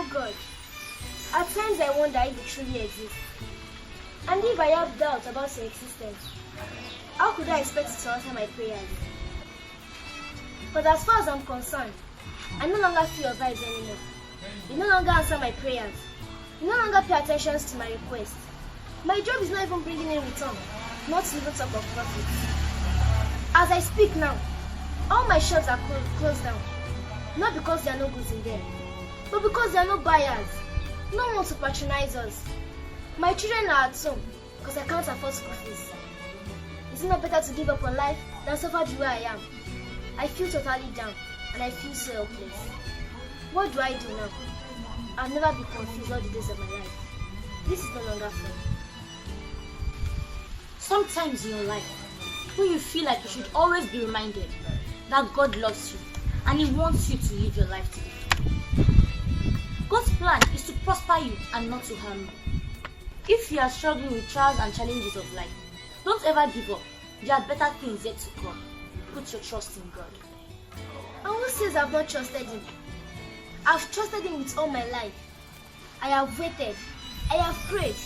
Oh God, at times I wonder if it truly exists. And if I have doubts about your existence, how could I expect it to answer my prayers? But as far as I'm concerned, I no longer feel your vibes anymore. You no longer answer my prayers. You no longer pay attention to my requests. My job is not even bringing in return, not to even talk of profits. As I speak now, all my shops are closed down. Not because there are no goods in them, but because there are no buyers. No one to patronize us. My children are at home because I can't afford school fees. Is it not better to give up on life than suffer the way I am? I feel totally down and I feel so helpless. What do I do now? I'll never be confused all the days of my life. This is no longer fun. Sometimes in your life, when you feel like you should always be reminded that God loves you and He wants you to live your life to the full. God's plan is to prosper you and not to harm you. If you are struggling with trials and challenges of life, don't ever give up. There are better things yet to come. Put your trust in God. And who says I've not trusted Him? I've trusted Him with all my life. I have waited. I have prayed.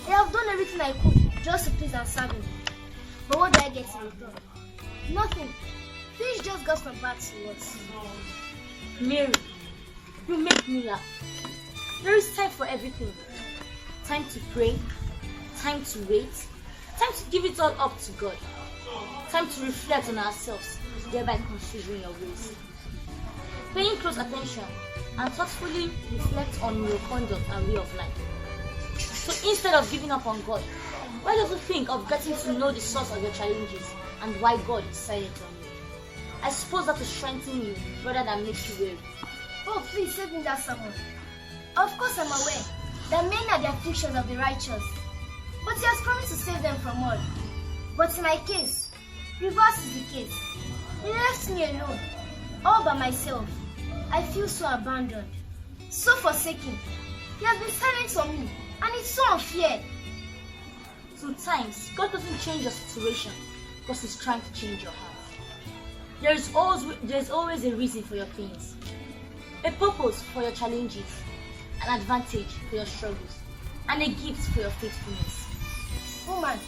I have done everything I could just to please and serve Him. But what do I get in return? Nothing. Things just got from bad to worse. Mary, you make me laugh. There is time for everything. Time to pray, time to wait, time to give it all up to God. Time to reflect on ourselves, thereby considering your ways. Paying close attention and thoughtfully reflect on your conduct and way of life. So instead of giving up on God, why don't you think of getting to know the source of your challenges and why God is silent on you? I suppose that will strengthen you rather than make you weary. Oh, please save me that someone. Of course I'm aware that many are the afflictions of the righteous, but He has promised to save them from all. But in my case, reverse is the case. He left me alone, all by myself. I feel so abandoned, so forsaken. He has been silent on me, and it's so unfair. Sometimes God doesn't change your situation because He's trying to change your heart. There's always a reason for your pains, a purpose for your challenges, an advantage for your struggles, and a gift for your faithfulness. Woman,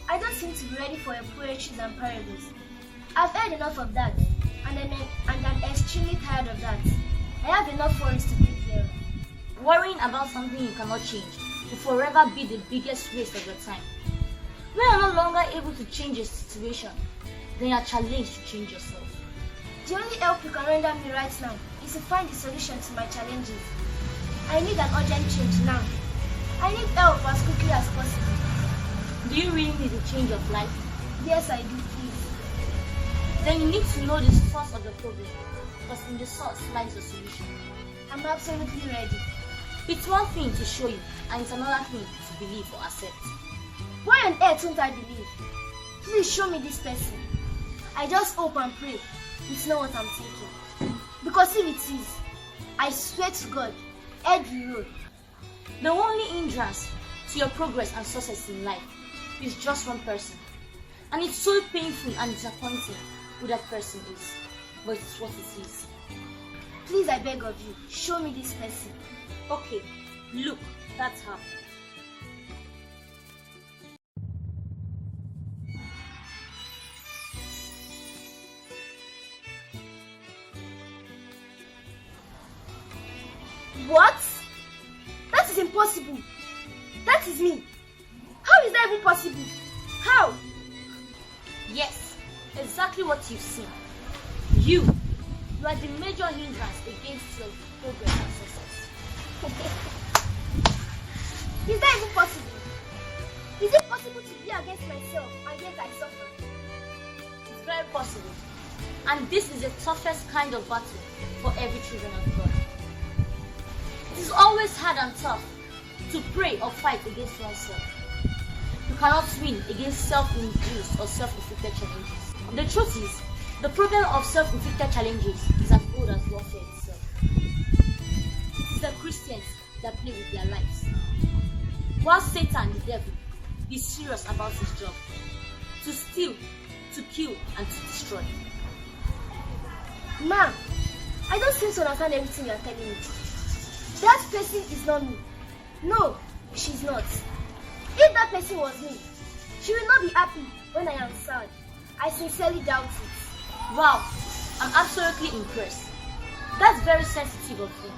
I don't seem to be ready for your poetries and parables. I've heard enough of that, and I'm extremely tired of that. I have enough worries to take care of. Worrying about something you cannot change will forever be the biggest waste of your time. When you are no longer able to change your situation, then you are challenged to change yourself. The only help you can render me right now is to find the solution to my challenges. I need an urgent change now. I need help as quickly as possible. Do you really need a change of life? Yes, I do, please. Then you need to know the source of the problem, because in the source lies the solution. I'm absolutely ready. It's one thing to show you, and it's another thing to believe or accept. Why on earth won't I believe? Please show me this person. I just hope and pray it's not what I'm thinking. Because if it is, I swear to God, Ed will roll. The only hindrance to your progress and success in life is just one person. And it's so painful and disappointing who that person is. But it's what it is. Please, I beg of you, show me this person. Okay, look, that's her. What? That is impossible. That is me. How is that even possible? How? Yes, exactly what you've seen. You are the major hindrance against your progress and success. Is that even possible? Is it possible to be against myself and yet I suffer? It's very possible. And this is the toughest kind of battle for every children of God. It is always hard and tough to pray or fight against oneself. You cannot win against self-induced or self-inflicted challenges. The truth is, the problem of self-inflicted challenges is as old as warfare itself. It is the Christians that play with their lives. While Satan, the devil, is serious about his job, to steal, to kill, and to destroy. Ma'am, I don't seem to understand everything you are telling me. That person is not me. No, she's not. If that person was me, she will not be happy when I am sad. I sincerely doubt it. Wow, I'm absolutely impressed. That's very sensitive of you.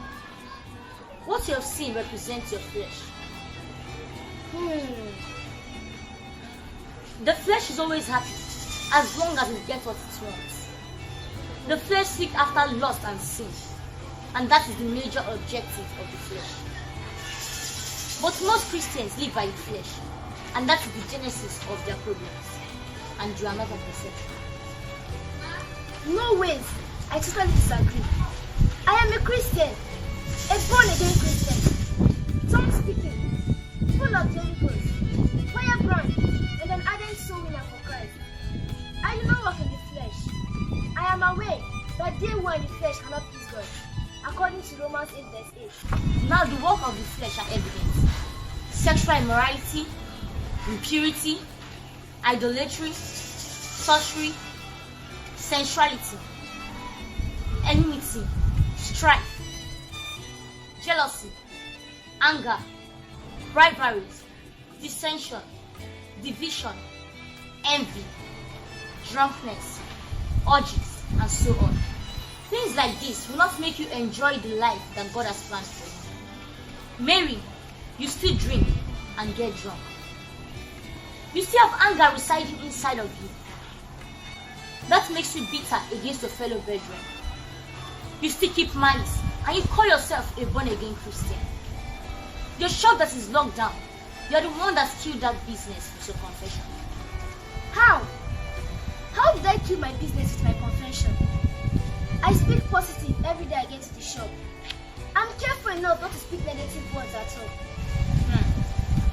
What you have seen represents your flesh. The flesh is always happy as long as it gets what it wants. The flesh seeks after lust and sin, and that is the major objective of the flesh. But most Christians live by the flesh, and that is the genesis of their problems. And you are not an exception. No ways. I totally disagree. I am a Christian, a born-again Christian, tongue speaking, full of the Holy Ghost, firebrand, and an ardent soul winner for Christ. I do not walk in the flesh. I am aware that they who are in the flesh cannot please God, according to Romans 8 verse 8. Now the work of the flesh are evident: sexual immorality, impurity, idolatry, sorcery, sensuality, enmity, strife, jealousy, anger, rivalries, dissension, division, envy, drunkenness, orgies, and so on. Things like this will not make you enjoy the life that God has planned for you. Mary, you still drink and get drunk. You still have anger residing inside of you. That makes you bitter against your fellow brethren. You still keep malice and you call yourself a born-again Christian. Your shop that is locked down, you are the one that killed that business with your confession. How? How did I kill my business with my confession? I speak positive every day I get to the shop. I'm careful enough not to speak negative words at all.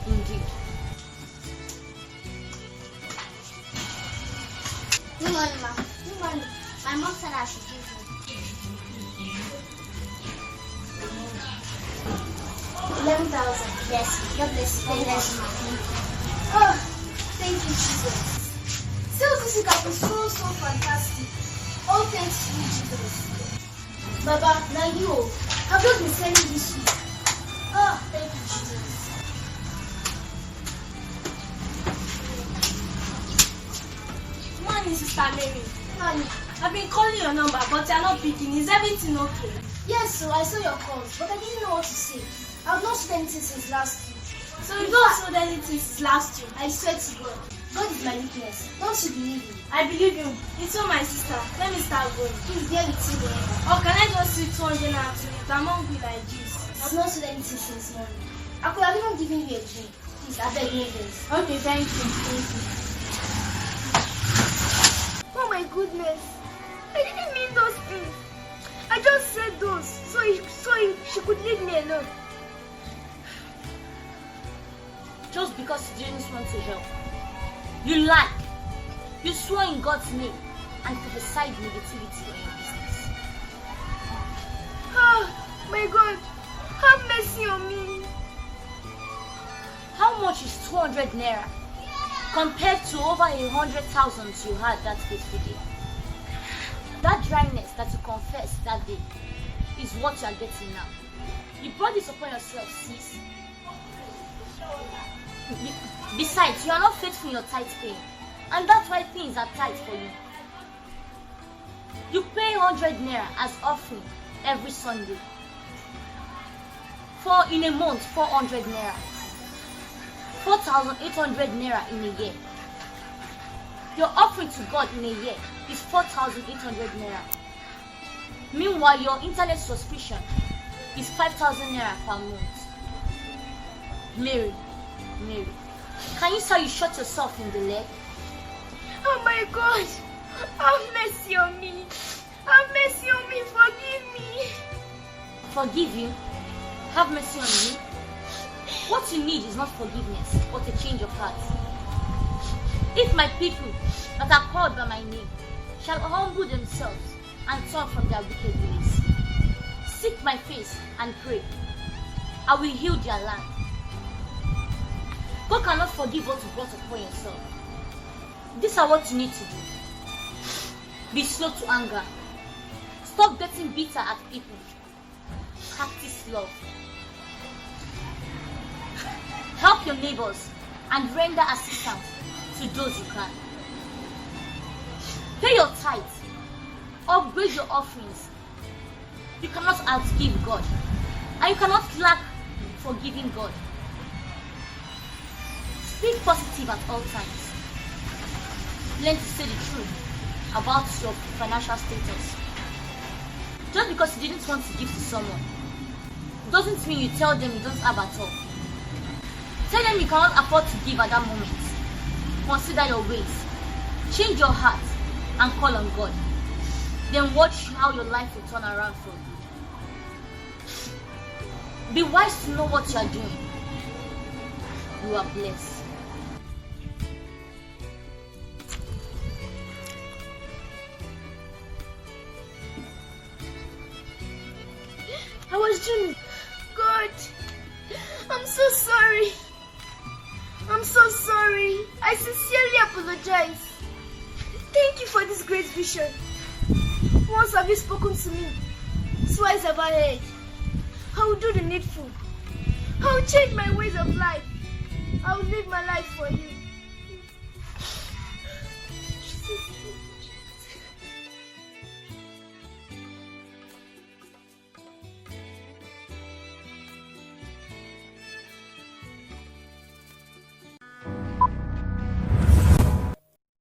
Indeed. Good morning, ma. Good morning. My mom said I should give you 11,000. Yes. God bless you. God bless you. Oh, thank you, Jesus. Sales this week has been so fantastic. All thanks to you, Jesus. Baba, now you. I've just been selling this week. Oh, thank you, Jesus. Morning, Sister Mary. Honey. I've been calling your number, but you're not picking. Is everything okay? Yes, so I saw your calls, but I didn't know what to say. I've not sold anything since last week. So you've not sold anything since last week? I swear to God. God is my weakness. Don't you believe me? I believe you. It's all my sister. Let me start going. Please bear with me then. Or can I just see 200 naira to it? I'm hungry like this. I've not sold anything since morning. I could have even given you a drink. Please, I beg you this. Okay, thank you. Thank you. Oh my goodness. I didn't mean those things. I just said those so she could leave me alone. Just because you didn't want to help. You lied. You swore in God's name and prophesied negativity on your business. Oh my God. Have mercy on me. How much is 200 naira compared to over 100,000 you had that specific day? That dryness that you confessed that day is what you are getting now. You brought this upon yourself, sis. Besides, you are not faithful in your tithe paying, and that's why things are tight for you. You pay 100 naira as offering every Sunday. For in a month, 400 naira. 4,800 naira in a year. Your offering to God in a year is 4,800 naira. Meanwhile, your internet subscription is 5,000 naira per month. Mary, can you say you shot yourself in the leg? Oh my God. Have mercy on me. Have mercy on me. Forgive me. Forgive you? Have mercy on you? What you need is not forgiveness, but a change of heart. If my people that are called by my name shall humble themselves and turn from their wicked ways, seek my face and pray, I will heal their land. God cannot forgive what you brought upon yourself. These are what you need to do. Be slow to anger. Stop getting bitter at people. Practice love. Help your neighbors and render assistance to those you can. Pay your tithes. Upgrade your offerings. You cannot outgive God, and you cannot lack forgiving God. Speak positive at all times. Learn to say the truth about your financial status. Just because you didn't want to give to someone doesn't mean you tell them you don't have at all. Tell them you cannot afford to give at that moment. Consider your ways. Change your heart and call on God. Then watch how your life will turn around for you. Be wise to know what you are doing. You are blessed. I was dreaming. God, I'm so sorry. I'm so sorry. I sincerely apologize. Thank you for this great vision. Once have you spoken to me, twice have I heard. I will do the needful. I will change my ways of life. I will live my life for you.